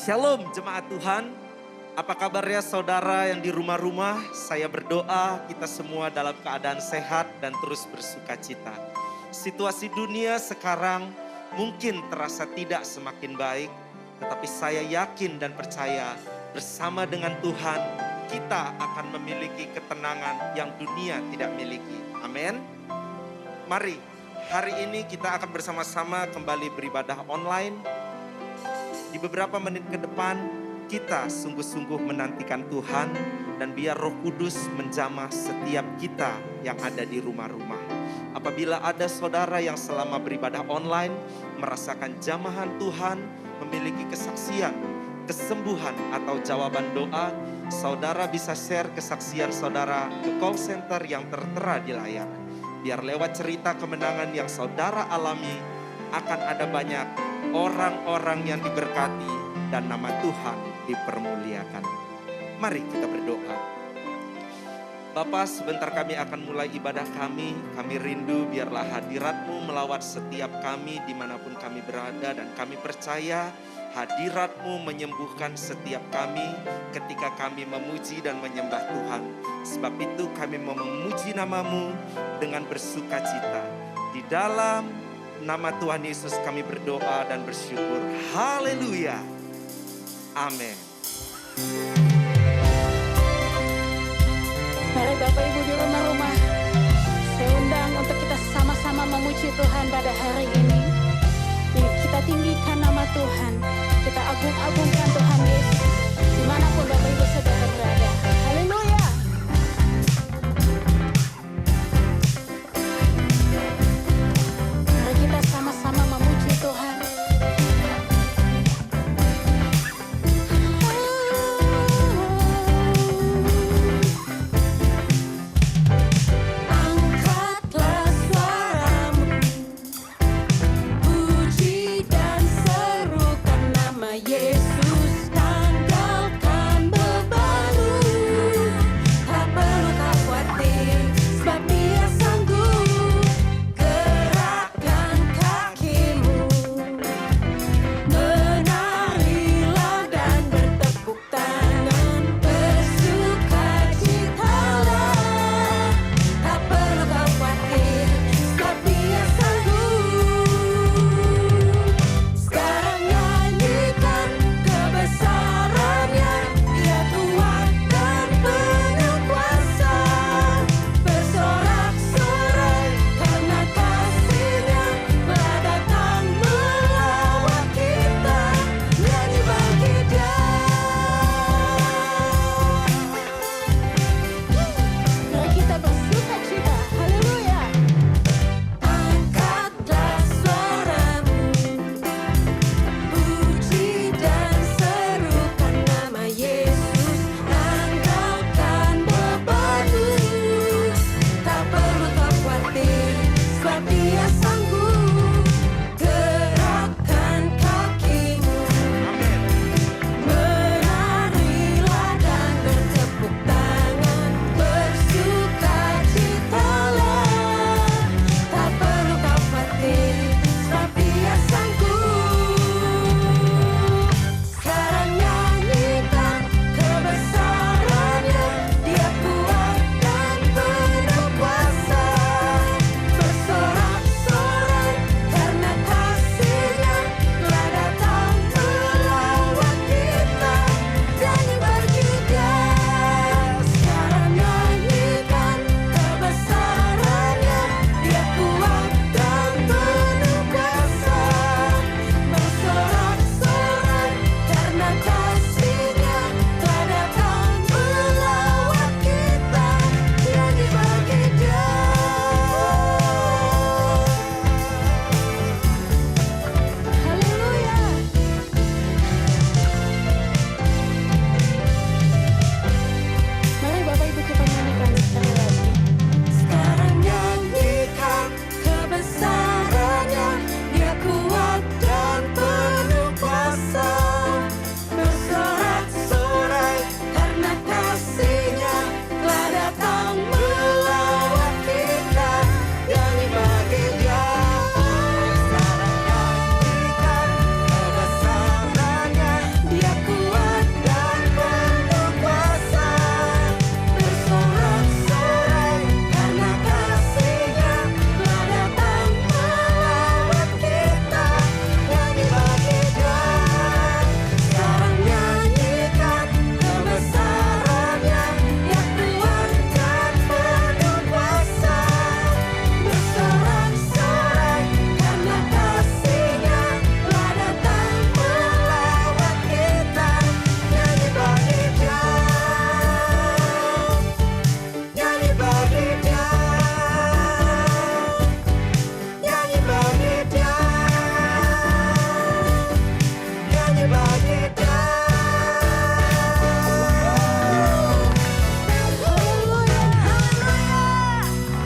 Shalom jemaat Tuhan, apa kabarnya saudara yang di rumah-rumah? Saya berdoa kita semua dalam keadaan sehat dan terus bersuka cita. Situasi dunia sekarang mungkin terasa tidak semakin baik, tetapi saya yakin dan percaya bersama dengan Tuhan kita akan memiliki ketenangan yang dunia tidak miliki. Amin. Mari, hari ini kita akan bersama-sama kembali beribadah online. Di beberapa menit ke depan, kita sungguh-sungguh menantikan Tuhan dan biar Roh Kudus menjamah setiap kita yang ada di rumah-rumah. Apabila ada saudara yang selama beribadah online merasakan jamahan Tuhan, memiliki kesaksian, kesembuhan atau jawaban doa, saudara bisa share kesaksian saudara ke call center yang tertera di layar. Biar lewat cerita kemenangan yang saudara alami, akan ada banyak orang-orang yang diberkati dan nama Tuhan dipermuliakan. Mari kita berdoa. Bapa, sebentar kami akan mulai ibadah kami. Kami rindu biarlah hadirat-Mu melawat setiap kami dimanapun kami berada. Dan kami percaya hadirat-Mu menyembuhkan setiap kami ketika kami memuji dan menyembah Tuhan. Sebab itu kami mau memuji nama-Mu dengan bersuka cita. Di dalam nama Tuhan Yesus kami berdoa dan bersyukur. Haleluya. Amin. Mari Bapak Ibu di rumah-rumah, saya undang untuk kita sama-sama memuji Tuhan pada hari ini. Kita tinggikan nama Tuhan, kita agung-agungkan Tuhan Yesus, dimanapun Bapak Ibu saudara berada. Haleluya. Mari kita sama-sama memuji Tuhan. Angkatlah suaramu, puji dan serukan bagi Dia.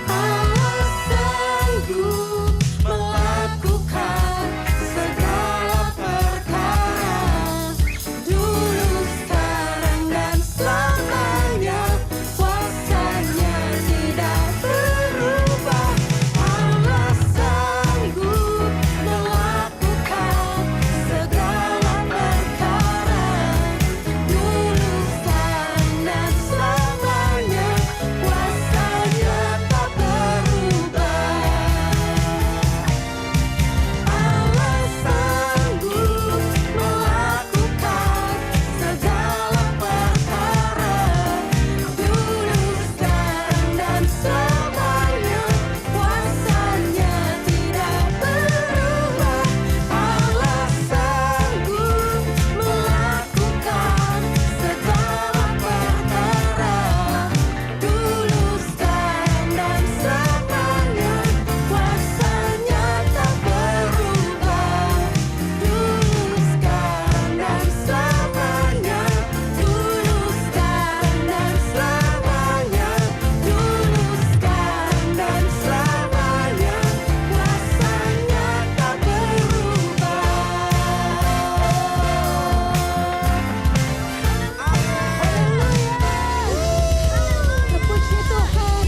Allah sanggup melakukan segala perkara, dulu, sekarang, dan selamanya. Kuasanya tidak berubah. Allah sanggup melakukan segala perkara, dulu, sekarang, dan selamanya. Kuasanya tak berubah. Allah sanggup melakukan segala perkara, dulu, sekarang, dan selamanya. Kuasanya tidak berubah. Allah sanggup melakukan segala perkara, dulu, sekarang, dan selamanya. Kuasanya tak berubah. Dulu, sekarang, dan selamanya. Dulu, sekarang, dan selamanya. Dulu, sekarang, dan selamanya. Kuasanya tak berubah. Terpuji Tuhan,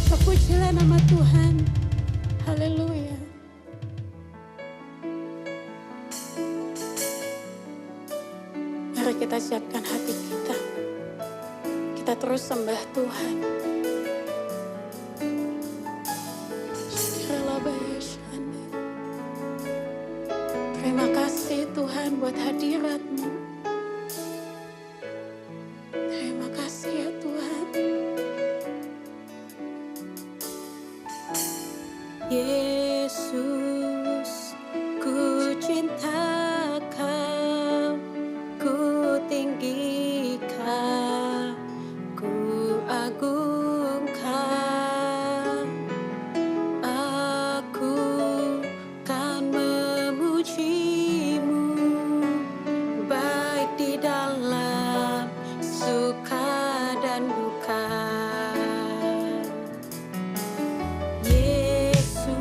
terpujilah nama Tuhan. Haleluya. Mari kita siapkan hati kita. Kita terus sembah Tuhan. Terima kasih Tuhan buat hadirat-Mu. Terima kasih ya Tuhan. Yesus, ku cinta Kau, ku tinggikan, ku agungkan. Aku kan memuji-Mu, baik di dalam suka dan duka. Yesus,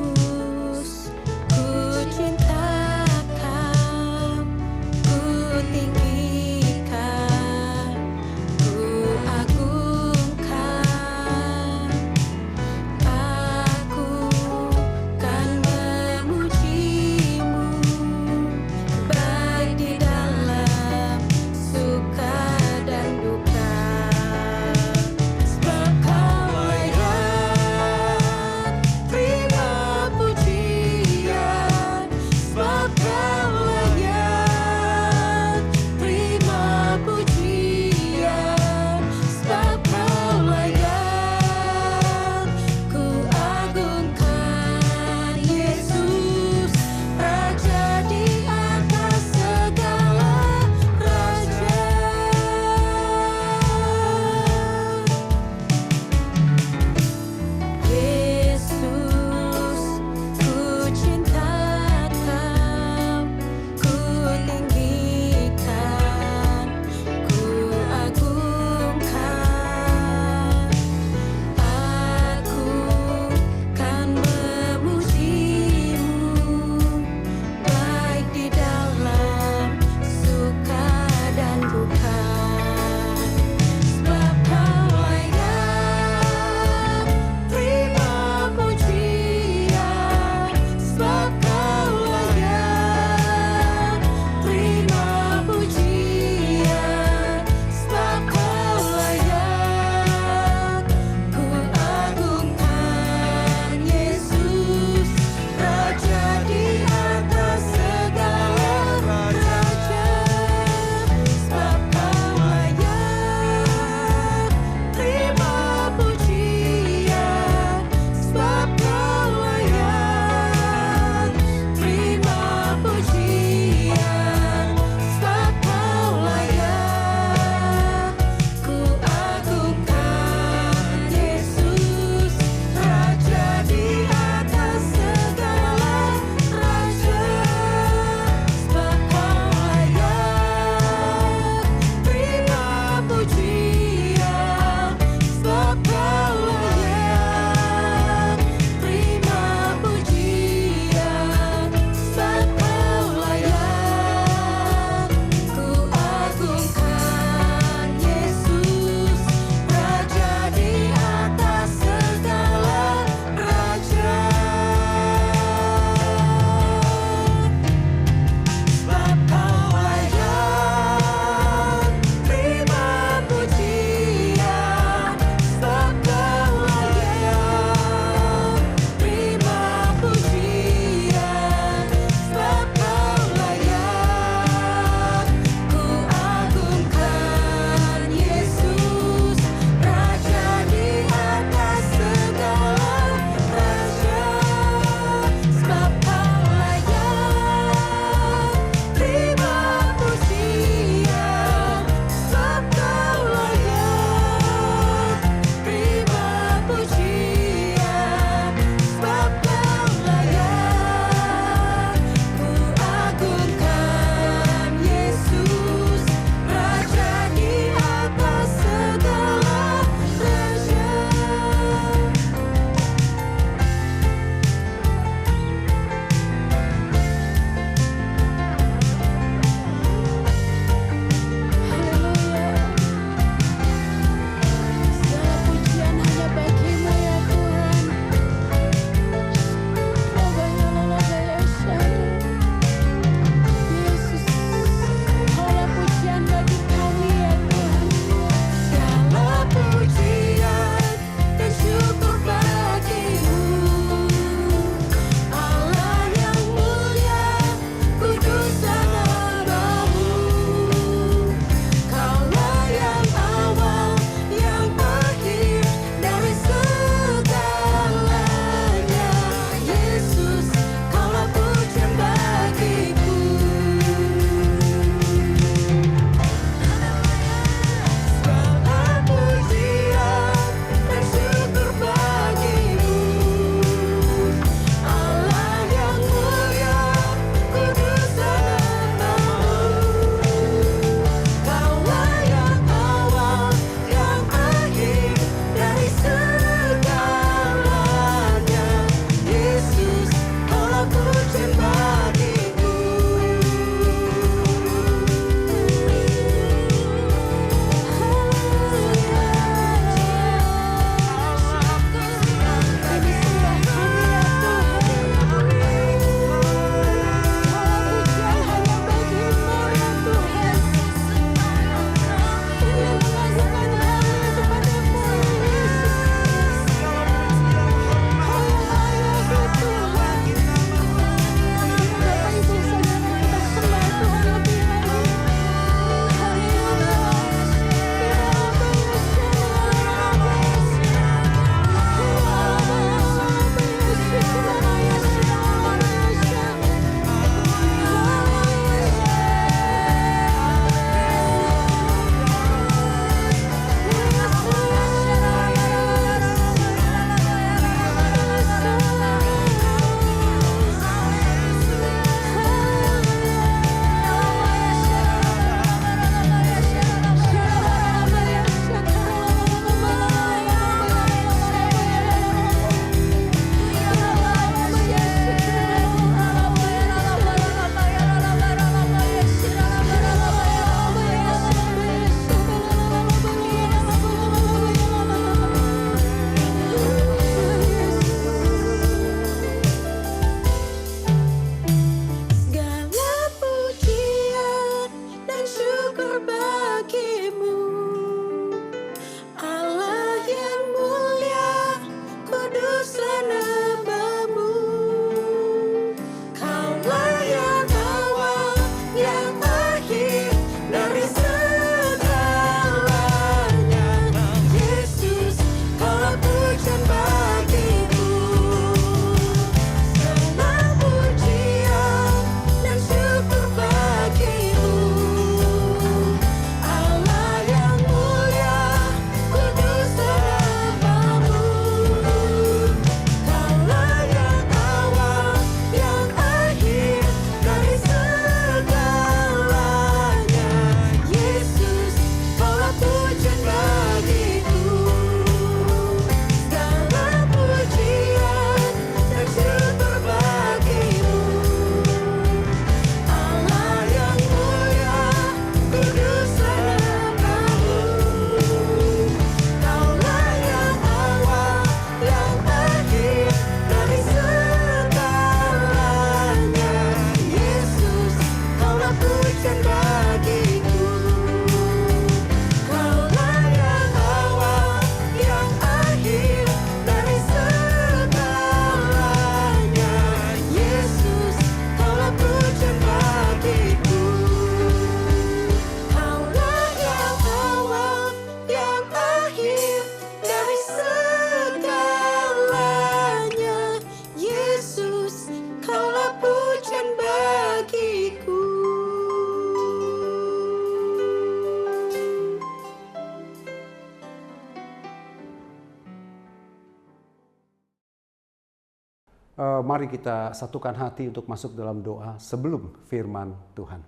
Mari kita satukan hati untuk masuk dalam doa sebelum firman Tuhan.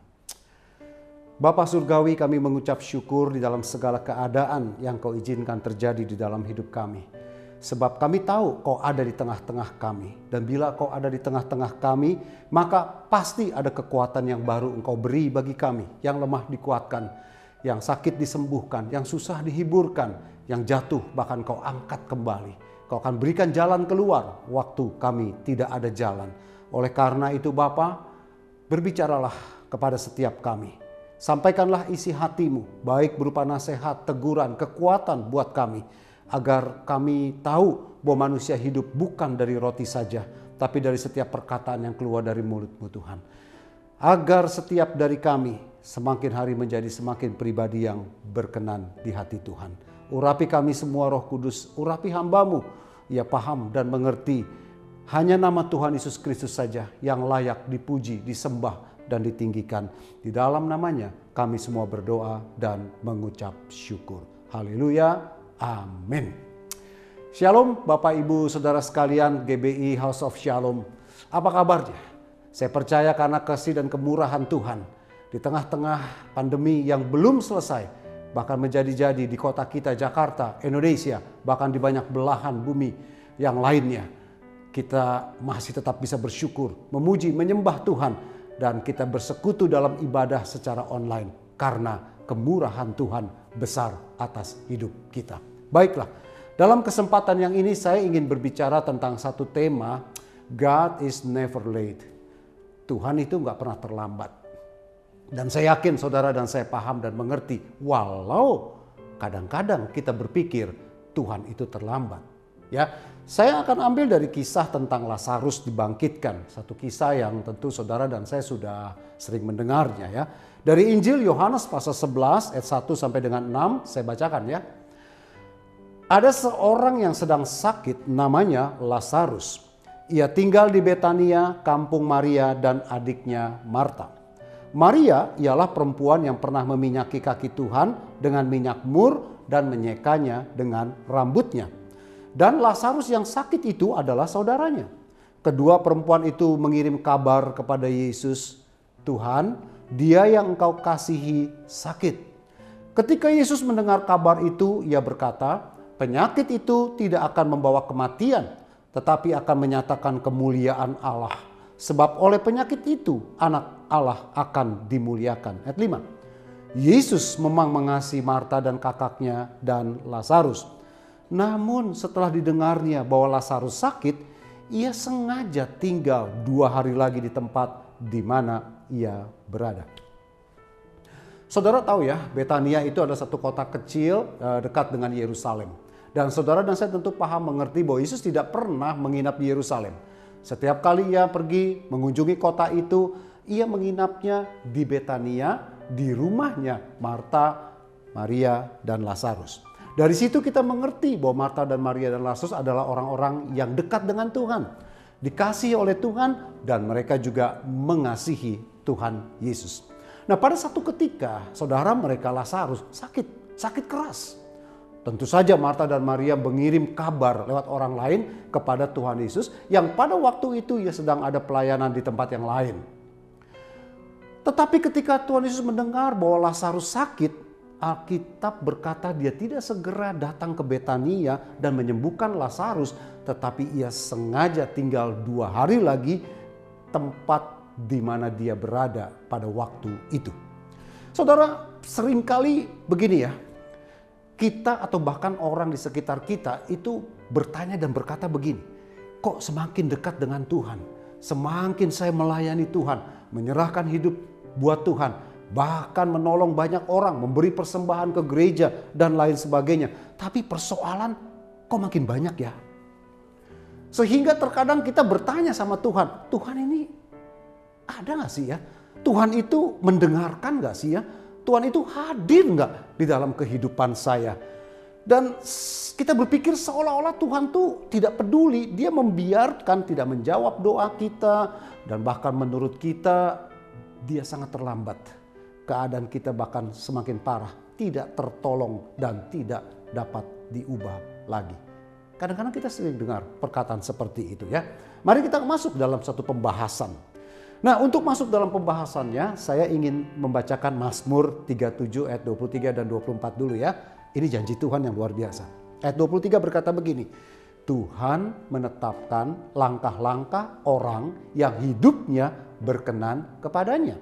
Bapa Surgawi, kami mengucap syukur di dalam segala keadaan yang Kau izinkan terjadi di dalam hidup kami. Sebab kami tahu Kau ada di tengah-tengah kami. Dan bila Kau ada di tengah-tengah kami, maka pasti ada kekuatan yang baru Engkau beri bagi kami. Yang lemah dikuatkan, yang sakit disembuhkan, yang susah dihiburkan, yang jatuh bahkan Kau angkat kembali. Kau akan berikan jalan keluar waktu kami tidak ada jalan. Oleh karena itu Bapa, berbicaralah kepada setiap kami. Sampaikanlah isi hatimu, baik berupa nasihat, teguran, kekuatan buat kami. Agar kami tahu bahwa manusia hidup bukan dari roti saja, tapi dari setiap perkataan yang keluar dari mulut-Mu Tuhan. Agar setiap dari kami semakin hari menjadi semakin pribadi yang berkenan di hati Tuhan. Urapi kami semua Roh Kudus, urapi hamba-Mu. Ia paham dan mengerti hanya nama Tuhan Yesus Kristus saja yang layak dipuji, disembah dan ditinggikan. Di dalam namanya kami semua berdoa dan mengucap syukur. Haleluya. Amin. Shalom Bapak Ibu Saudara sekalian GBI House of Shalom. Apa kabarnya? Saya percaya karena kasih dan kemurahan Tuhan di tengah-tengah pandemi yang belum selesai, bahkan menjadi-jadi di kota kita Jakarta, Indonesia, bahkan di banyak belahan bumi yang lainnya. Kita masih tetap bisa bersyukur, memuji, menyembah Tuhan, dan kita bersekutu dalam ibadah secara online karena kemurahan Tuhan besar atas hidup kita. Baiklah, dalam kesempatan yang ini saya ingin berbicara tentang satu tema, God is never late. Tuhan itu nggak pernah terlambat. Dan saya yakin saudara dan saya paham dan mengerti, walau kadang-kadang kita berpikir Tuhan itu terlambat. Ya, saya akan ambil dari kisah tentang Lazarus dibangkitkan. Satu kisah yang tentu saudara dan saya sudah sering mendengarnya ya. Dari Injil Yohanes pasal 11 ayat 1 sampai dengan 6 saya bacakan ya. Ada seorang yang sedang sakit namanya Lazarus. Ia tinggal di Betania, kampung Maria dan adiknya Marta. Maria ialah perempuan yang pernah meminyaki kaki Tuhan dengan minyak mur dan menyekanya dengan rambutnya. Dan Lazarus yang sakit itu adalah saudaranya. Kedua perempuan itu mengirim kabar kepada Yesus, Tuhan, dia yang engkau kasihi sakit. Ketika Yesus mendengar kabar itu, ia berkata, penyakit itu tidak akan membawa kematian, tetapi akan menyatakan kemuliaan Allah. Sebab oleh penyakit itu anak Allah akan dimuliakan. Ayat 5. Yesus memang mengasihi Marta dan kakaknya dan Lazarus. Namun setelah didengarnya bahwa Lazarus sakit, ia sengaja tinggal 2 hari lagi di tempat di mana ia berada. Saudara tahu ya, Betania itu adalah satu kota kecil dekat dengan Yerusalem. Dan saudara dan saya tentu paham mengerti bahwa Yesus tidak pernah menginap di Yerusalem. Setiap kali ia pergi mengunjungi kota itu, ia menginapnya di Betania, di rumahnya Marta, Maria, dan Lazarus. Dari situ kita mengerti bahwa Marta dan Maria dan Lazarus adalah orang-orang yang dekat dengan Tuhan, dikasihi oleh Tuhan, dan mereka juga mengasihi Tuhan Yesus. Nah, pada satu ketika saudara mereka Lazarus sakit keras. Tentu saja Marta dan Maria mengirim kabar lewat orang lain kepada Tuhan Yesus yang pada waktu itu ia sedang ada pelayanan di tempat yang lain. Tetapi ketika Tuhan Yesus mendengar bahwa Lazarus sakit, Alkitab berkata dia tidak segera datang ke Betania dan menyembuhkan Lazarus, tetapi ia sengaja tinggal 2 hari lagi tempat di mana dia berada pada waktu itu. Saudara, seringkali begini ya, kita atau bahkan orang di sekitar kita itu bertanya dan berkata begini, kok semakin dekat dengan Tuhan, semakin saya melayani Tuhan, menyerahkan hidup buat Tuhan, bahkan menolong banyak orang, memberi persembahan ke gereja dan lain sebagainya. Tapi persoalan kok makin banyak ya? Sehingga terkadang kita bertanya sama Tuhan, Tuhan ini ada gak sih ya? Tuhan itu mendengarkan gak sih ya? Tuhan itu hadir nggak di dalam kehidupan saya? Dan kita berpikir seolah-olah Tuhan tuh tidak peduli. Dia membiarkan, tidak menjawab doa kita. Dan bahkan menurut kita, dia sangat terlambat. Keadaan kita bahkan semakin parah. Tidak tertolong dan tidak dapat diubah lagi. Kadang-kadang kita sering dengar perkataan seperti itu ya. Mari kita masuk dalam satu pembahasan. Nah, untuk masuk dalam pembahasannya, saya ingin membacakan Mazmur 37 ayat 23 dan 24 dulu ya. Ini janji Tuhan yang luar biasa. Ayat 23 berkata begini, Tuhan menetapkan langkah-langkah orang yang hidupnya berkenan kepadanya.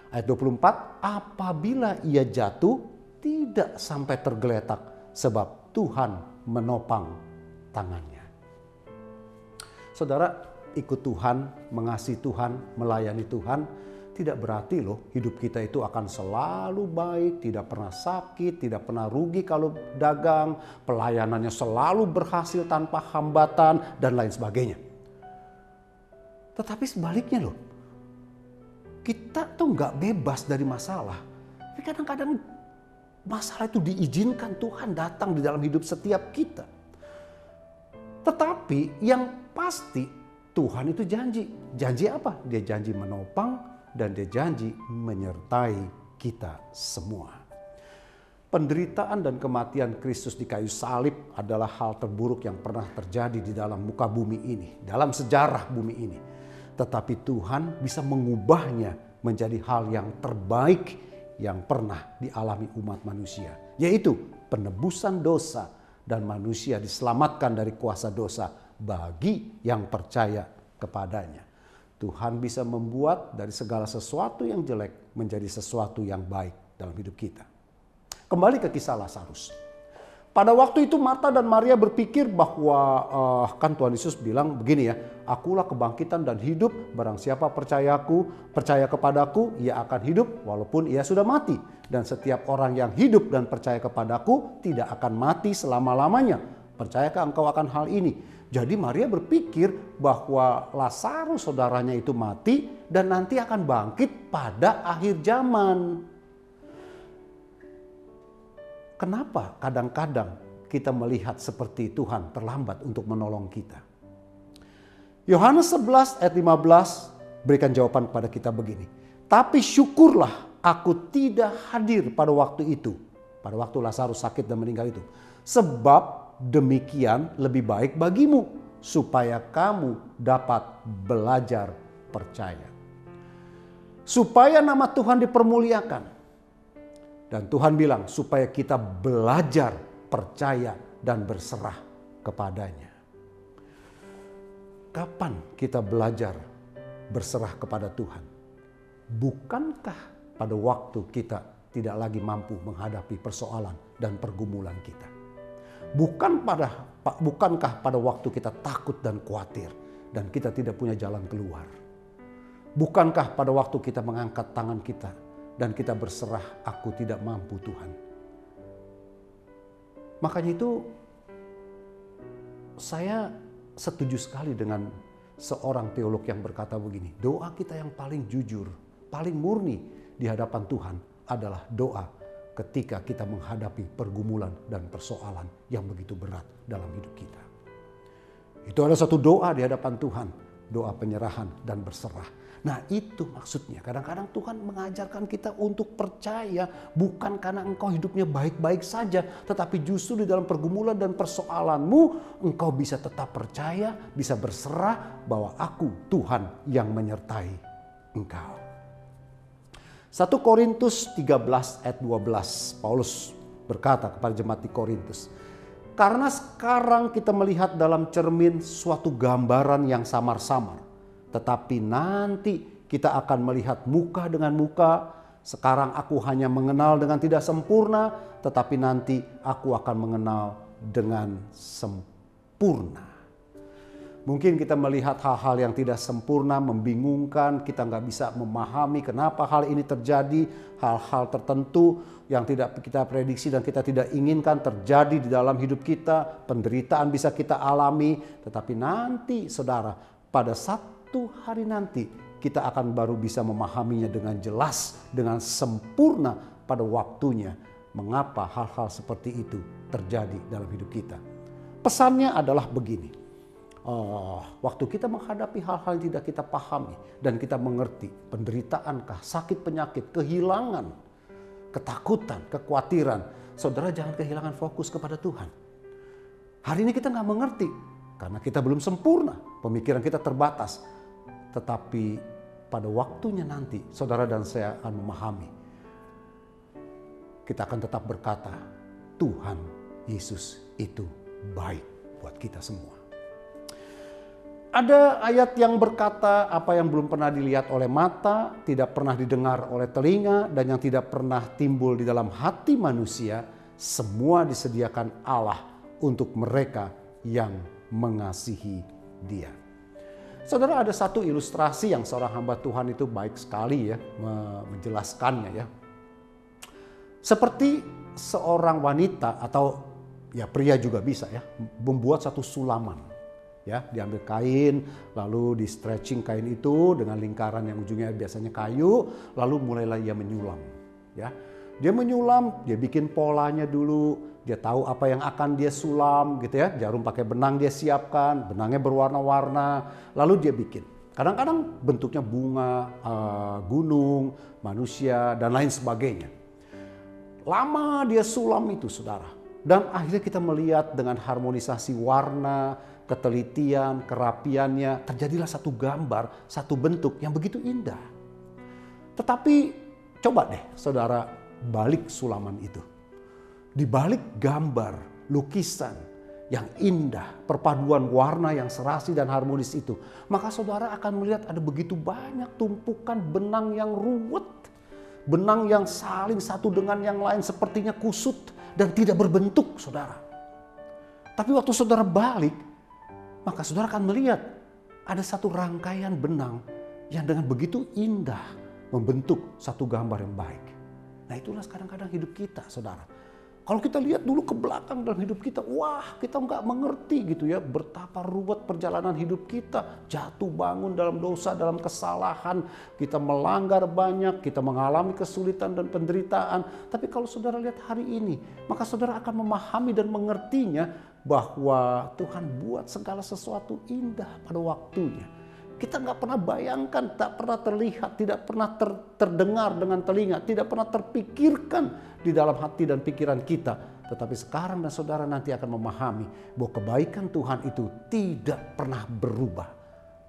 Ayat 24, apabila ia jatuh, tidak sampai tergeletak, sebab Tuhan menopang tangannya. Saudara, ikut Tuhan, mengasihi Tuhan, melayani Tuhan, tidak berarti loh hidup kita itu akan selalu baik, tidak pernah sakit, tidak pernah rugi kalau dagang, pelayanannya selalu berhasil tanpa hambatan, dan lain sebagainya. Tetapi sebaliknya loh, kita tuh nggak bebas dari masalah. Tapi kadang-kadang masalah itu diizinkan Tuhan datang di dalam hidup setiap kita. Tetapi yang pasti Tuhan itu janji. Janji apa? Dia janji menopang dan dia janji menyertai kita semua. Penderitaan dan kematian Kristus di kayu salib adalah hal terburuk yang pernah terjadi di dalam muka bumi ini, dalam sejarah bumi ini. Tetapi Tuhan bisa mengubahnya menjadi hal yang terbaik yang pernah dialami umat manusia, yaitu penebusan dosa dan manusia diselamatkan dari kuasa dosa bagi yang percaya kepadanya. Tuhan bisa membuat dari segala sesuatu yang jelek menjadi sesuatu yang baik dalam hidup kita. Kembali ke kisah Lazarus. Pada waktu itu Marta dan Maria berpikir bahwa kan Tuhan Yesus bilang begini ya, akulah kebangkitan dan hidup, barang siapa percaya kepadaku, ia akan hidup walaupun ia sudah mati. Dan setiap orang yang hidup dan percaya kepadaku tidak akan mati selama-lamanya. Percayakah engkau akan hal ini? Jadi Maria berpikir bahwa Lazarus saudaranya itu mati dan nanti akan bangkit pada akhir zaman. Kenapa kadang-kadang kita melihat seperti Tuhan terlambat untuk menolong kita? Yohanes 11 ayat 15 berikan jawaban kepada kita begini. Tapi syukurlah aku tidak hadir pada waktu itu. Pada waktu Lazarus sakit dan meninggal itu. Sebab demikian lebih baik bagimu, supaya kamu dapat belajar percaya. Supaya nama Tuhan dipermuliakan. Dan Tuhan bilang supaya kita belajar percaya dan berserah kepadanya. Kapan kita belajar berserah kepada Tuhan? Bukankah pada waktu kita tidak lagi mampu menghadapi persoalan dan pergumulan kita? Bukankah pada waktu kita takut dan khawatir dan kita tidak punya jalan keluar? Bukankah pada waktu kita mengangkat tangan kita dan kita berserah, aku tidak mampu Tuhan? Makanya itu saya setuju sekali dengan seorang teolog yang berkata begini, doa kita yang paling jujur, paling murni di hadapan Tuhan adalah doa ketika kita menghadapi pergumulan dan persoalan yang begitu berat dalam hidup kita. Itu adalah satu doa di hadapan Tuhan, doa penyerahan dan berserah. Nah itu maksudnya, kadang-kadang Tuhan mengajarkan kita untuk percaya bukan karena engkau hidupnya baik-baik saja, tetapi justru di dalam pergumulan dan persoalanmu engkau bisa tetap percaya, bisa berserah bahwa aku Tuhan yang menyertai engkau. 1 Korintus 13 ayat 12, Paulus berkata kepada jemaat di Korintus, karena sekarang kita melihat dalam cermin suatu gambaran yang samar-samar, tetapi nanti kita akan melihat muka dengan muka. Sekarang aku hanya mengenal dengan tidak sempurna, tetapi nanti aku akan mengenal dengan sempurna. Mungkin kita melihat hal-hal yang tidak sempurna, membingungkan, kita nggak bisa memahami kenapa hal ini terjadi, hal-hal tertentu yang tidak kita prediksi dan kita tidak inginkan terjadi di dalam hidup kita, penderitaan bisa kita alami, tetapi nanti saudara, pada satu hari nanti kita akan baru bisa memahaminya dengan jelas, dengan sempurna pada waktunya, mengapa hal-hal seperti itu terjadi dalam hidup kita. Pesannya adalah begini. Waktu kita menghadapi hal-hal yang tidak kita pahami dan kita mengerti, penderitaankah, sakit penyakit, kehilangan, ketakutan, kekhawatiran, saudara jangan kehilangan fokus kepada Tuhan. Hari ini kita nggak mengerti karena kita belum sempurna, pemikiran kita terbatas. Tetapi pada waktunya nanti saudara dan saya akan memahami. Kita akan tetap berkata, Tuhan Yesus itu baik buat kita semua. Ada ayat yang berkata, apa yang belum pernah dilihat oleh mata, tidak pernah didengar oleh telinga, dan yang tidak pernah timbul di dalam hati manusia, semua disediakan Allah untuk mereka yang mengasihi Dia. Saudara, ada satu ilustrasi yang seorang hamba Tuhan itu baik sekali ya menjelaskannya ya. Seperti seorang wanita atau ya pria juga bisa ya membuat satu sulaman. Ya, diambil kain, lalu di stretching kain itu dengan lingkaran yang ujungnya biasanya kayu, lalu mulailah ia menyulam. Ya, dia menyulam, dia bikin polanya dulu, dia tahu apa yang akan dia sulam, gitu ya. Jarum pakai benang dia siapkan, benangnya berwarna-warna, lalu dia bikin. Kadang-kadang bentuknya bunga, gunung, manusia dan lain sebagainya. Lama dia sulam itu, saudara. Dan akhirnya kita melihat dengan harmonisasi warna, ketelitian, kerapiannya, terjadilah satu gambar, satu bentuk yang begitu indah. Tetapi coba deh saudara balik sulaman itu. Di balik gambar, lukisan yang indah, perpaduan warna yang serasi dan harmonis itu, maka saudara akan melihat ada begitu banyak tumpukan benang yang ruwet. Benang yang saling satu dengan yang lain sepertinya kusut dan tidak berbentuk, saudara. Tapi waktu saudara balik, maka saudara akan melihat ada satu rangkaian benang yang dengan begitu indah membentuk satu gambar yang baik. Nah itulah kadang-kadang hidup kita, saudara. Kalau kita lihat dulu ke belakang dalam hidup kita, wah kita nggak mengerti gitu ya betapa ruwet perjalanan hidup kita. Jatuh bangun dalam dosa, dalam kesalahan, kita melanggar banyak, kita mengalami kesulitan dan penderitaan. Tapi kalau saudara lihat hari ini, maka saudara akan memahami dan mengertinya bahwa Tuhan buat segala sesuatu indah pada waktunya. Kita nggak pernah bayangkan, tak pernah terlihat, tidak pernah terdengar dengan telinga, tidak pernah terpikirkan di dalam hati dan pikiran kita. Tetapi sekarang dan saudara nanti akan memahami bahwa kebaikan Tuhan itu tidak pernah berubah.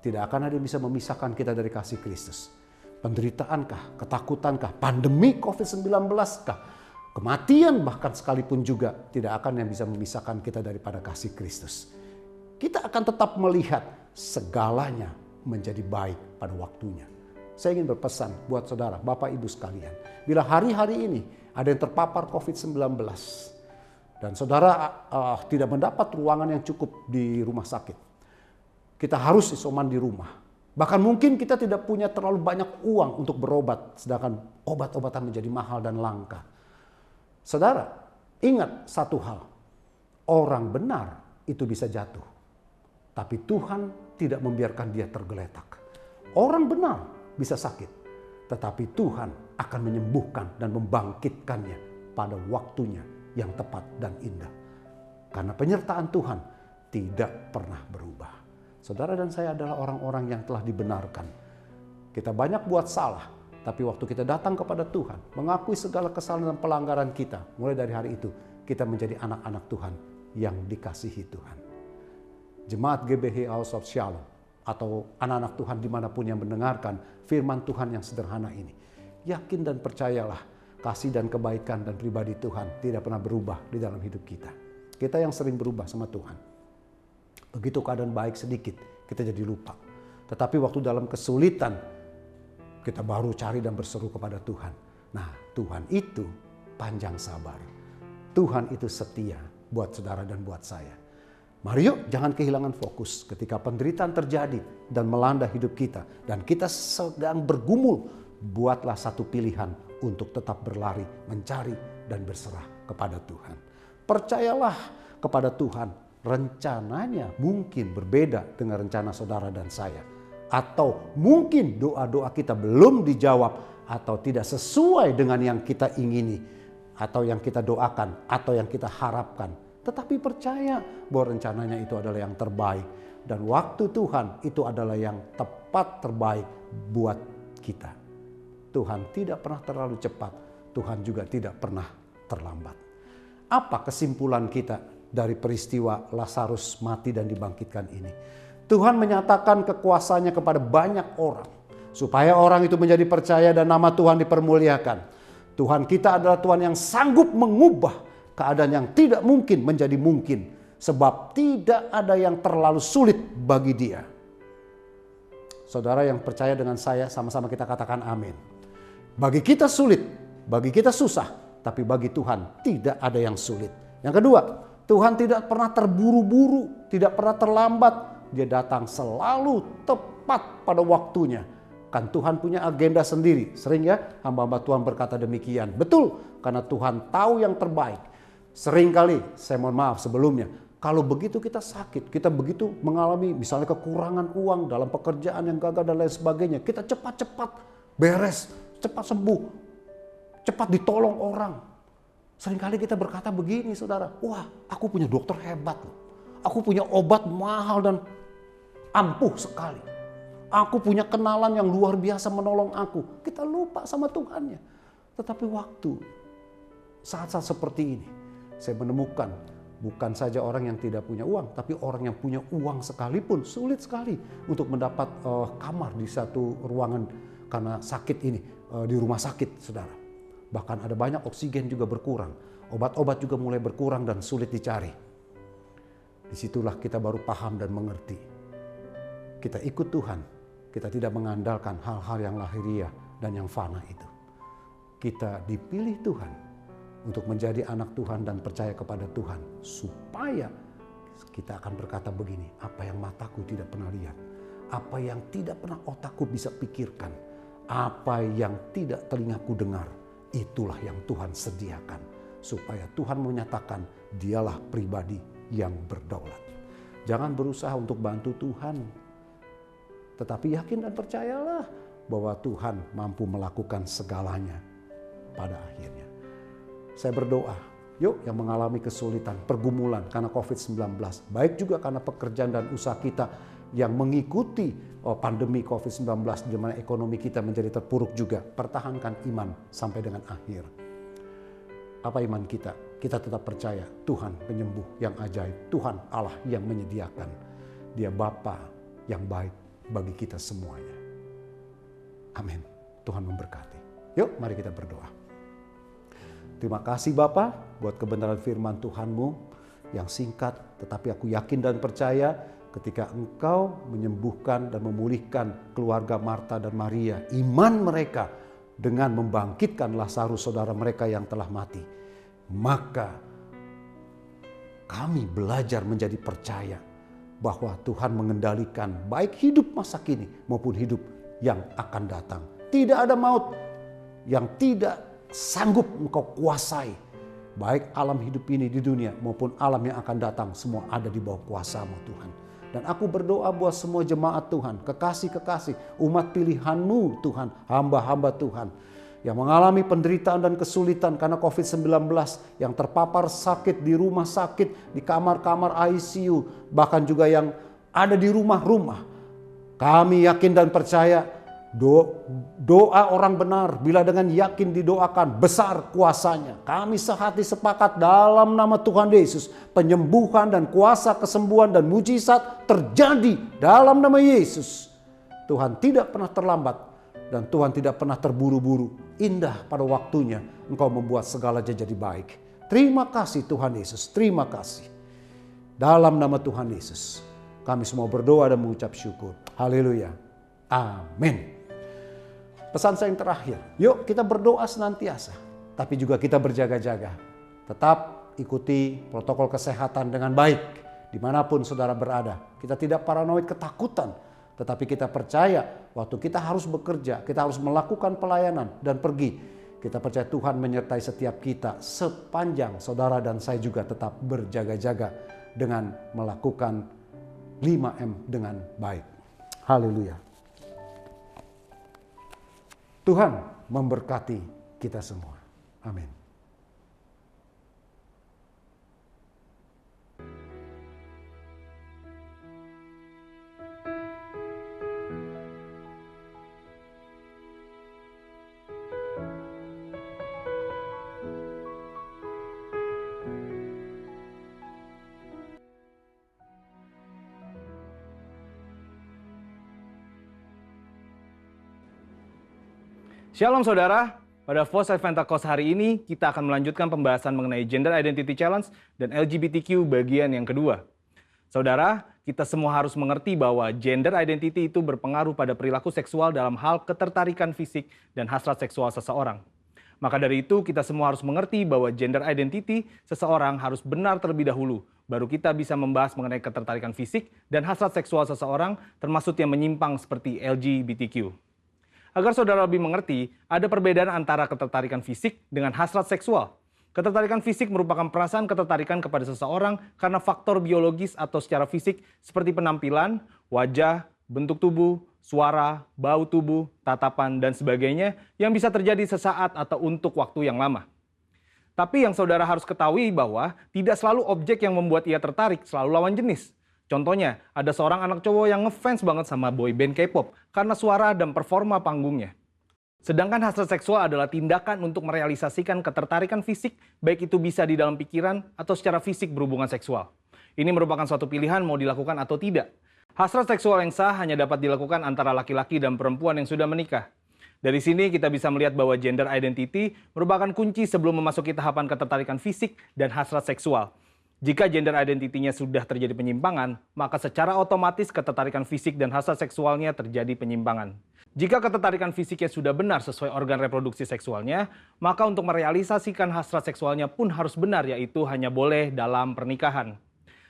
Tidak akan ada yang bisa memisahkan kita dari kasih Kristus. Penderitaankah, ketakutankah, pandemi COVID-19 kah, kematian bahkan sekalipun juga tidak akan yang bisa memisahkan kita daripada kasih Kristus. Kita akan tetap melihat segalanya menjadi baik pada waktunya. Saya ingin berpesan buat saudara, Bapak Ibu sekalian. Bila hari-hari ini ada yang terpapar COVID-19 dan saudara tidak mendapat ruangan yang cukup di rumah sakit. Kita harus isoman di rumah. Bahkan mungkin kita tidak punya terlalu banyak uang untuk berobat, sedangkan obat-obatan menjadi mahal dan langka. Saudara, ingat satu hal. Orang benar itu bisa jatuh. Tapi Tuhan tidak membiarkan dia tergeletak. Orang benar bisa sakit. Tetapi Tuhan akan menyembuhkan dan membangkitkannya pada waktunya yang tepat dan indah. Karena penyertaan Tuhan tidak pernah berubah. Saudara dan saya adalah orang-orang yang telah dibenarkan. Kita banyak buat salah. Tapi waktu kita datang kepada Tuhan, mengakui segala kesalahan dan pelanggaran kita, mulai dari hari itu, kita menjadi anak-anak Tuhan yang dikasihi Tuhan. Jemaat GBH House of Shalom atau anak-anak Tuhan dimanapun yang mendengarkan firman Tuhan yang sederhana ini. Yakin dan percayalah kasih dan kebaikan dan pribadi Tuhan tidak pernah berubah di dalam hidup kita. Kita yang sering berubah sama Tuhan. Begitu keadaan baik sedikit kita jadi lupa. Tetapi waktu dalam kesulitan kita baru cari dan berseru kepada Tuhan. Nah Tuhan itu panjang sabar. Tuhan itu setia buat saudara dan buat saya. Mari yuk jangan kehilangan fokus ketika penderitaan terjadi dan melanda hidup kita. Dan kita sedang bergumul, buatlah satu pilihan untuk tetap berlari, mencari dan berserah kepada Tuhan. Percayalah kepada Tuhan, rencananya mungkin berbeda dengan rencana saudara dan saya. Atau mungkin doa-doa kita belum dijawab atau tidak sesuai dengan yang kita ingini. Atau yang kita doakan atau yang kita harapkan. Tetapi percaya bahwa rencananya itu adalah yang terbaik. Dan waktu Tuhan itu adalah yang tepat terbaik buat kita. Tuhan tidak pernah terlalu cepat. Tuhan juga tidak pernah terlambat. Apa kesimpulan kita dari peristiwa Lazarus mati dan dibangkitkan ini. Tuhan menyatakan kekuasaannya kepada banyak orang, supaya orang itu menjadi percaya dan nama Tuhan dipermuliakan. Tuhan kita adalah Tuhan yang sanggup mengubah keadaan yang tidak mungkin menjadi mungkin. Sebab tidak ada yang terlalu sulit bagi Dia. Saudara yang percaya dengan saya, sama-sama kita katakan amin. Bagi kita sulit, bagi kita susah, tapi bagi Tuhan tidak ada yang sulit. Yang kedua, Tuhan tidak pernah terburu-buru, tidak pernah terlambat. Dia datang selalu tepat pada waktunya. Kan Tuhan punya agenda sendiri. Sering ya hamba-hamba Tuhan berkata demikian. Betul, karena Tuhan tahu yang terbaik. Sering kali, saya mohon maaf sebelumnya, kalau begitu kita sakit, kita begitu mengalami misalnya kekurangan uang dalam pekerjaan yang gagal dan lain sebagainya. Kita cepat-cepat beres, cepat sembuh, cepat ditolong orang. Seringkali kita berkata begini saudara, wah aku punya dokter hebat loh. Aku punya obat mahal dan ampuh sekali. Aku punya kenalan yang luar biasa menolong aku. Kita lupa sama Tuhannya. Tetapi waktu saat-saat seperti ini, saya menemukan bukan saja orang yang tidak punya uang, tapi orang yang punya uang sekalipun sulit sekali untuk mendapat kamar di satu ruangan karena sakit ini, di rumah sakit saudara. Bahkan ada banyak oksigen juga berkurang, obat-obat juga mulai berkurang dan sulit dicari. Disitulah kita baru paham dan mengerti. Kita ikut Tuhan, kita tidak mengandalkan hal-hal yang lahiriah dan yang fana itu. Kita dipilih Tuhan untuk menjadi anak Tuhan dan percaya kepada Tuhan. Supaya kita akan berkata begini, apa yang mataku tidak pernah lihat, apa yang tidak pernah otakku bisa pikirkan, apa yang tidak telingaku dengar, itulah yang Tuhan sediakan. Supaya Tuhan menyatakan dialah pribadi yang berdaulat. Jangan berusaha untuk bantu Tuhan, tetapi yakin dan percayalah bahwa Tuhan mampu melakukan segalanya pada akhirnya. Saya berdoa, yuk yang mengalami kesulitan, pergumulan karena COVID-19, baik juga karena pekerjaan dan usaha kita yang mengikuti pandemi COVID-19 di mana ekonomi kita menjadi terpuruk juga, pertahankan iman sampai dengan akhir. Apa iman kita? Kita tetap percaya Tuhan penyembuh yang ajaib, Tuhan Allah yang menyediakan. Dia Bapa yang baik bagi kita semuanya. Amin. Tuhan memberkati. Yuk mari kita berdoa. Terima kasih Bapa buat kebenaran firman Tuhan-Mu yang singkat, tetapi aku yakin dan percaya ketika Engkau menyembuhkan dan memulihkan keluarga Marta dan Maria, iman mereka dengan membangkitkan Lazarus saudara mereka yang telah mati, maka kami belajar menjadi percaya bahwa Tuhan mengendalikan baik hidup masa kini maupun hidup yang akan datang. Tidak ada maut yang tidak sanggup Engkau kuasai. Baik alam hidup ini di dunia maupun alam yang akan datang, semua ada di bawah kuasa-Mu Tuhan. Dan aku berdoa buat semua jemaat Tuhan, kekasih-kekasih, umat pilihan-Mu Tuhan, hamba-hamba Tuhan yang mengalami penderitaan dan kesulitan karena COVID-19, yang terpapar sakit di rumah sakit, di kamar-kamar ICU, bahkan juga yang ada di rumah-rumah. Kami yakin dan percaya doa orang benar bila dengan yakin didoakan besar kuasanya. Kami sehati sepakat dalam nama Tuhan Yesus, penyembuhan dan kuasa kesembuhan dan mujizat terjadi dalam nama Yesus. Tuhan tidak pernah terlambat dan Tuhan tidak pernah terburu-buru. Indah pada waktunya Engkau membuat segala jadi baik. Terima kasih Tuhan Yesus, terima kasih. Dalam nama Tuhan Yesus kami semua berdoa dan mengucap syukur. Haleluya. Amin. Pesan saya yang terakhir, yuk kita berdoa senantiasa, tapi juga kita berjaga-jaga. Tetap ikuti protokol kesehatan dengan baik, dimanapun saudara berada. Kita tidak paranoid ketakutan, tetapi kita percaya waktu kita harus bekerja, kita harus melakukan pelayanan dan pergi. Kita percaya Tuhan menyertai setiap kita sepanjang saudara dan saya juga tetap berjaga-jaga dengan melakukan 5M dengan baik. Haleluya. Tuhan memberkati kita semua. Amin. Shalom saudara, pada Voice Adventist hari ini kita akan melanjutkan pembahasan mengenai Gender Identity Challenge dan LGBTQ bagian yang kedua. Saudara, kita semua harus mengerti bahwa gender identity itu berpengaruh pada perilaku seksual dalam hal ketertarikan fisik dan hasrat seksual seseorang. Maka dari itu kita semua harus mengerti bahwa gender identity seseorang harus benar terlebih dahulu, baru kita bisa membahas mengenai ketertarikan fisik dan hasrat seksual seseorang termasuk yang menyimpang seperti LGBTQ. Agar saudara lebih mengerti, ada perbedaan antara ketertarikan fisik dengan hasrat seksual. Ketertarikan fisik merupakan perasaan ketertarikan kepada seseorang karena faktor biologis atau secara fisik seperti penampilan, wajah, bentuk tubuh, suara, bau tubuh, tatapan, dan sebagainya yang bisa terjadi sesaat atau untuk waktu yang lama. Tapi yang saudara harus ketahui bahwa tidak selalu objek yang membuat ia tertarik selalu lawan jenis. Contohnya, ada seorang anak cowok yang ngefans banget sama boyband K-pop karena suara dan performa panggungnya. Sedangkan hasrat seksual adalah tindakan untuk merealisasikan ketertarikan fisik, baik itu bisa di dalam pikiran atau secara fisik berhubungan seksual. Ini merupakan suatu pilihan mau dilakukan atau tidak. Hasrat seksual yang sah hanya dapat dilakukan antara laki-laki dan perempuan yang sudah menikah. Dari sini kita bisa melihat bahwa gender identity merupakan kunci sebelum memasuki tahapan ketertarikan fisik dan hasrat seksual. Jika gender identity-nya sudah terjadi penyimpangan, maka secara otomatis ketertarikan fisik dan hasrat seksualnya terjadi penyimpangan. Jika ketertarikan fisiknya sudah benar sesuai organ reproduksi seksualnya, maka untuk merealisasikan hasrat seksualnya pun harus benar, yaitu hanya boleh dalam pernikahan.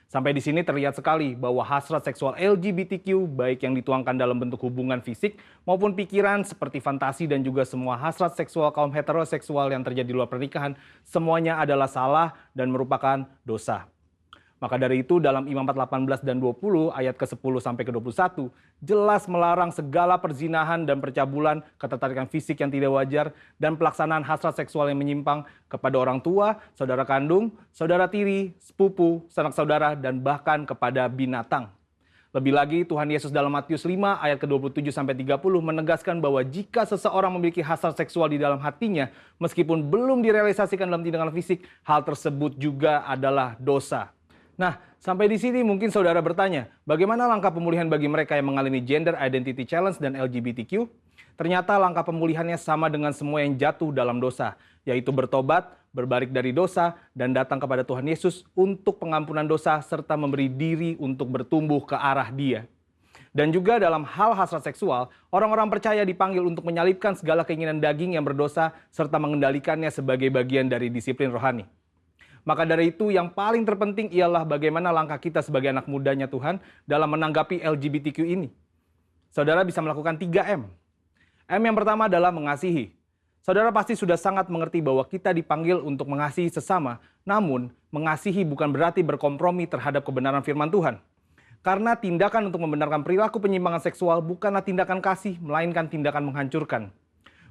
Sampai di sini terlihat sekali bahwa hasrat seksual LGBTQ, baik yang dituangkan dalam bentuk hubungan fisik maupun pikiran seperti fantasi dan juga semua hasrat seksual kaum heteroseksual yang terjadi di luar pernikahan, semuanya adalah salah dan merupakan dosa. Maka dari itu dalam Imamat 18 dan 20 ayat ke-10 sampai ke-21 jelas melarang segala perzinahan dan percabulan, ketertarikan fisik yang tidak wajar, dan pelaksanaan hasrat seksual yang menyimpang kepada orang tua, saudara kandung, saudara tiri, sepupu, sanak saudara, dan bahkan kepada binatang. Lebih lagi Tuhan Yesus dalam Matius 5 ayat ke-27 sampai 30 menegaskan bahwa jika seseorang memiliki hasrat seksual di dalam hatinya, meskipun belum direalisasikan dalam tindakan fisik, hal tersebut juga adalah dosa. Nah, sampai di sini mungkin saudara bertanya, bagaimana langkah pemulihan bagi mereka yang mengalami Gender Identity Challenge dan LGBTQ? Ternyata langkah pemulihannya sama dengan semua yang jatuh dalam dosa, yaitu bertobat, berbalik dari dosa, dan datang kepada Tuhan Yesus untuk pengampunan dosa serta memberi diri untuk bertumbuh ke arah Dia. Dan juga dalam hal hasrat seksual, orang-orang percaya dipanggil untuk menyalipkan segala keinginan daging yang berdosa serta mengendalikannya sebagai bagian dari disiplin rohani. Maka dari itu yang paling terpenting ialah bagaimana langkah kita sebagai anak mudanya Tuhan dalam menanggapi LGBTQ ini. Saudara bisa melakukan 3M. M yang pertama adalah mengasihi. Saudara pasti sudah sangat mengerti bahwa kita dipanggil untuk mengasihi sesama, namun mengasihi bukan berarti berkompromi terhadap kebenaran firman Tuhan. Karena tindakan untuk membenarkan perilaku penyimpangan seksual bukanlah tindakan kasih, melainkan tindakan menghancurkan.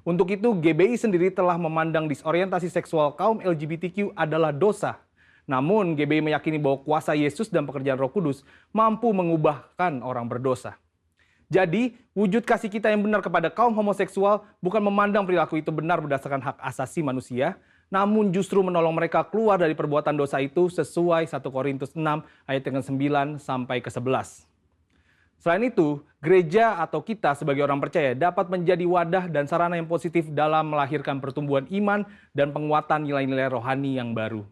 Untuk itu, GBI sendiri telah memandang disorientasi seksual kaum LGBTQ adalah dosa. Namun, GBI meyakini bahwa kuasa Yesus dan pekerjaan Roh Kudus mampu mengubahkan orang berdosa. Jadi, wujud kasih kita yang benar kepada kaum homoseksual bukan memandang perilaku itu benar berdasarkan hak asasi manusia, namun justru menolong mereka keluar dari perbuatan dosa itu sesuai 1 Korintus 6 ayat yang ke-9 sampai ke-11. Selain itu, gereja atau kita sebagai orang percaya dapat menjadi wadah dan sarana yang positif dalam melahirkan pertumbuhan iman dan penguatan nilai-nilai rohani yang baru.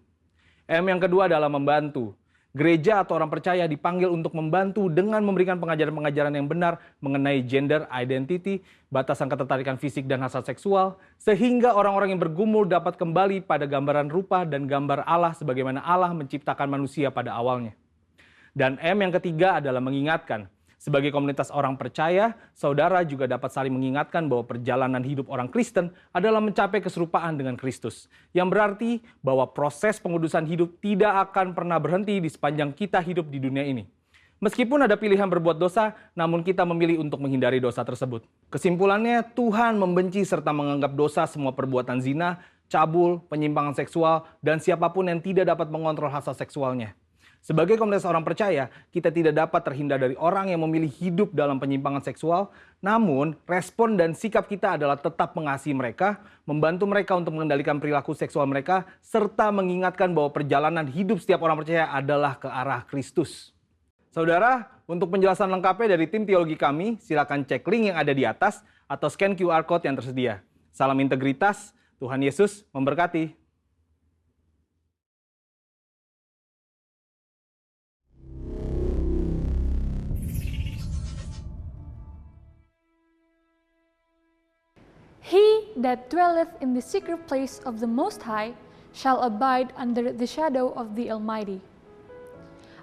M yang kedua adalah membantu. Gereja atau orang percaya dipanggil untuk membantu dengan memberikan pengajaran-pengajaran yang benar mengenai gender identity, batasan ketertarikan fisik dan hasrat seksual, sehingga orang-orang yang bergumul dapat kembali pada gambaran rupa dan gambar Allah sebagaimana Allah menciptakan manusia pada awalnya. Dan M yang ketiga adalah mengingatkan. Sebagai komunitas orang percaya, saudara juga dapat saling mengingatkan bahwa perjalanan hidup orang Kristen adalah mencapai keserupaan dengan Kristus. Yang berarti bahwa proses pengudusan hidup tidak akan pernah berhenti di sepanjang kita hidup di dunia ini. Meskipun ada pilihan berbuat dosa, namun kita memilih untuk menghindari dosa tersebut. Kesimpulannya, Tuhan membenci serta menganggap dosa semua perbuatan zina, cabul, penyimpangan seksual, dan siapapun yang tidak dapat mengontrol hasrat seksualnya. Sebagai komunitas orang percaya, kita tidak dapat terhindar dari orang yang memilih hidup dalam penyimpangan seksual, namun respon dan sikap kita adalah tetap mengasihi mereka, membantu mereka untuk mengendalikan perilaku seksual mereka, serta mengingatkan bahwa perjalanan hidup setiap orang percaya adalah ke arah Kristus. Saudara, untuk penjelasan lengkapnya dari tim teologi kami, silakan cek link yang ada di atas atau scan QR Code yang tersedia. Salam integritas, Tuhan Yesus memberkati. He that dwelleth in the secret place of the Most High shall abide under the shadow of the Almighty.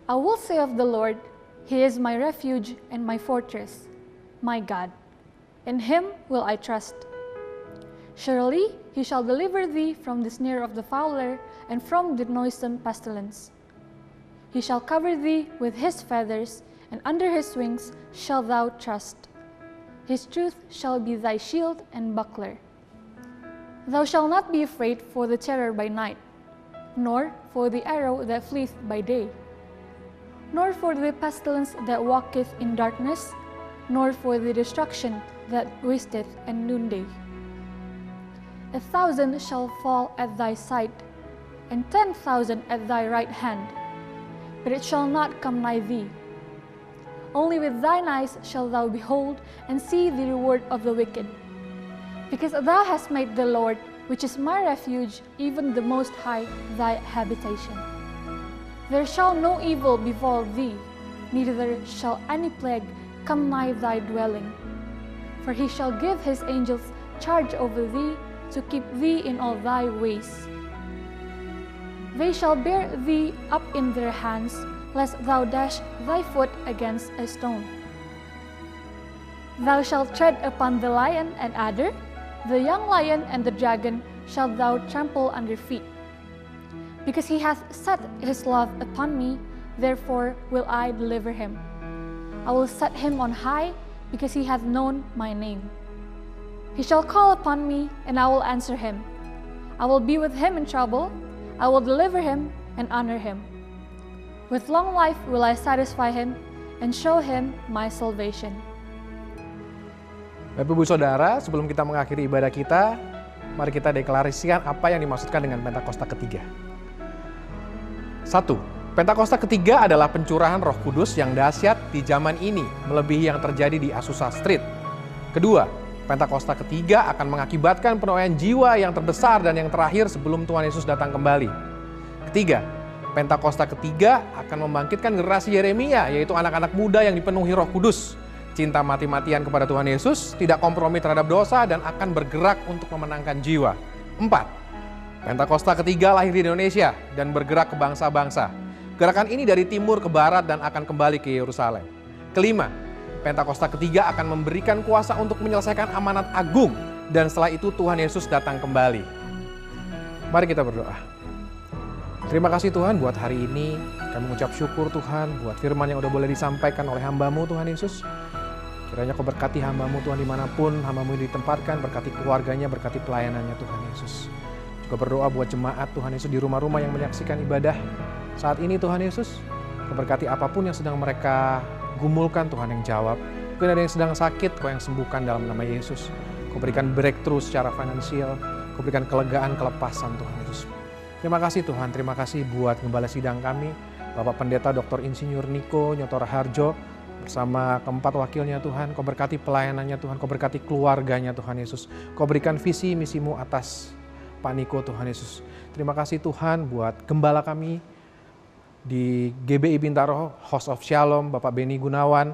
I will say of the Lord, He is my refuge and my fortress, my God. In Him will I trust. Surely He shall deliver thee from the snare of the fowler and from the noisome pestilence. He shall cover thee with His feathers, and under His wings shalt thou trust. His truth shall be thy shield and buckler. Thou shalt not be afraid for the terror by night, nor for the arrow that fleeth by day, nor for the pestilence that walketh in darkness, nor for the destruction that wasteth at noonday. 1,000 shall fall at thy side, and 10,000 at thy right hand, but it shall not come nigh thee. Only with thine eyes shalt thou behold and see the reward of the wicked. Because thou hast made the Lord, which is my refuge, even the Most High, thy habitation. There shall no evil befall thee, neither shall any plague come nigh thy dwelling. For he shall give his angels charge over thee, to keep thee in all thy ways. They shall bear thee up in their hands, lest thou dash thy foot against a stone. Thou shalt tread upon the lion and adder, the young lion and the dragon shalt thou trample under feet. Because he hath set his love upon me, therefore will I deliver him. I will set him on high, because he hath known my name. He shall call upon me, and I will answer him. I will be with him in trouble. I will deliver him and honor him. With long life will I satisfy him and show him my salvation. Bapak Ibu Saudara, sebelum kita mengakhiri ibadah kita, mari kita deklarasikan apa yang dimaksudkan dengan Pentakosta ketiga. 1. Pentakosta ketiga adalah pencurahan Roh Kudus yang dahsyat di zaman ini, melebihi yang terjadi di Azusa Street. Kedua, Pentakosta ketiga akan mengakibatkan penuaian jiwa yang terbesar dan yang terakhir sebelum Tuhan Yesus datang kembali. Ketiga, Pentakosta ketiga akan membangkitkan generasi Yeremia, yaitu anak-anak muda yang dipenuhi Roh Kudus, cinta mati-matian kepada Tuhan Yesus, tidak kompromi terhadap dosa, dan akan bergerak untuk memenangkan jiwa. 4. Pentakosta ketiga lahir di Indonesia dan bergerak ke bangsa-bangsa. Gerakan ini dari timur ke barat dan akan kembali ke Yerusalem. Kelima, Pentakosta ketiga akan memberikan kuasa untuk menyelesaikan amanat agung, dan setelah itu Tuhan Yesus datang kembali. Mari kita berdoa. Terima kasih Tuhan buat hari ini. Kami mengucap syukur Tuhan buat firman yang udah boleh disampaikan oleh hamba-Mu Tuhan Yesus. Kiranya Kau berkati hamba-Mu Tuhan dimanapun hamba-Mu ditempatkan, berkati keluarganya, berkati pelayanannya Tuhan Yesus. Juga berdoa buat jemaat Tuhan Yesus di rumah-rumah yang menyaksikan ibadah saat ini Tuhan Yesus. Kau berkati apapun yang sedang mereka gumulkan, Tuhan yang jawab. Mungkin ada yang sedang sakit, Kau yang sembuhkan dalam nama Yesus. Kau berikan breakthrough secara finansial, Kau berikan kelegaan, kelepasan Tuhan Yesus. Terima kasih Tuhan, terima kasih buat gembala sidang kami, Bapak Pendeta Dr. Insinyur Niko Nyotora Harjo, bersama keempat wakilnya Tuhan. Kau berkati pelayanannya Tuhan, Kau berkati keluarganya Tuhan Yesus. Kau berikan visi misimu atas Pak Niko Tuhan Yesus. Terima kasih Tuhan buat gembala kami di GBI Bintaro, House of Shalom, Bapak Beni Gunawan.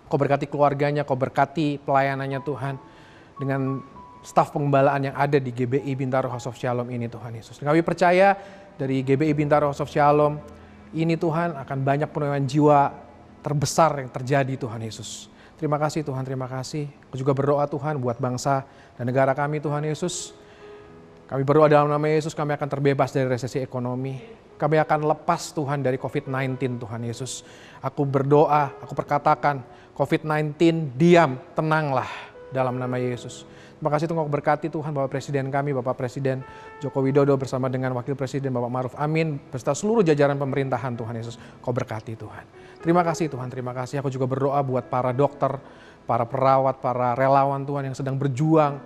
Kau berkati keluarganya, Kau berkati pelayanannya Tuhan, dengan staf pengembalaan yang ada di GBI Bintaro House of Shalom ini Tuhan Yesus. Kami percaya dari GBI Bintaro House of Shalom ini Tuhan akan banyak penuaian jiwa terbesar yang terjadi Tuhan Yesus. Terima kasih Tuhan, terima kasih. Aku juga berdoa Tuhan buat bangsa dan negara kami Tuhan Yesus. Kami berdoa dalam nama Yesus, kami akan terbebas dari resesi ekonomi. Kami akan lepas Tuhan dari COVID-19 Tuhan Yesus. Aku berdoa, aku perkatakan COVID-19 diam, tenanglah dalam nama Yesus. Terima kasih Tuhan, berkati Tuhan Bapak Presiden kami, Bapak Presiden Joko Widodo bersama dengan Wakil Presiden Bapak Ma'ruf Amin, beserta seluruh jajaran pemerintahan Tuhan Yesus. Kau berkati Tuhan. Terima kasih Tuhan, terima kasih. Aku juga berdoa buat para dokter, para perawat, para relawan Tuhan yang sedang berjuang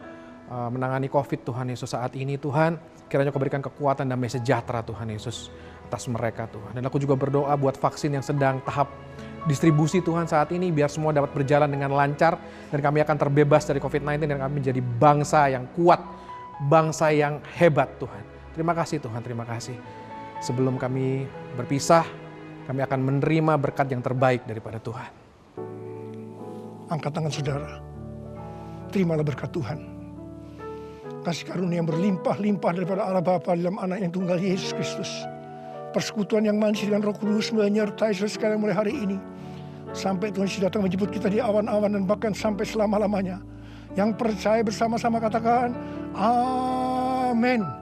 menangani COVID Tuhan Yesus saat ini Tuhan. Kiranya Kau berikan kekuatan dan sejahtera Tuhan Yesus atas mereka Tuhan. Dan aku juga berdoa buat vaksin yang sedang tahap distribusi Tuhan saat ini, biar semua dapat berjalan dengan lancar, dan kami akan terbebas dari COVID-19, dan kami menjadi bangsa yang kuat, bangsa yang hebat Tuhan. Terima kasih Tuhan, terima kasih. Sebelum kami berpisah, kami akan menerima berkat yang terbaik daripada Tuhan. Angkat tangan saudara, terimalah berkat Tuhan. Kasih karunia yang berlimpah-limpah daripada Allah Bapa dalam Anak yang tunggal Yesus Kristus. Persekutuan yang manis dengan Roh Kudus menyertai saudara sekalian mulai hari ini. Sampai Tuhan Yesus datang menjemput kita di awan-awan dan bahkan sampai selama-lamanya. Yang percaya bersama-sama katakan, Amin.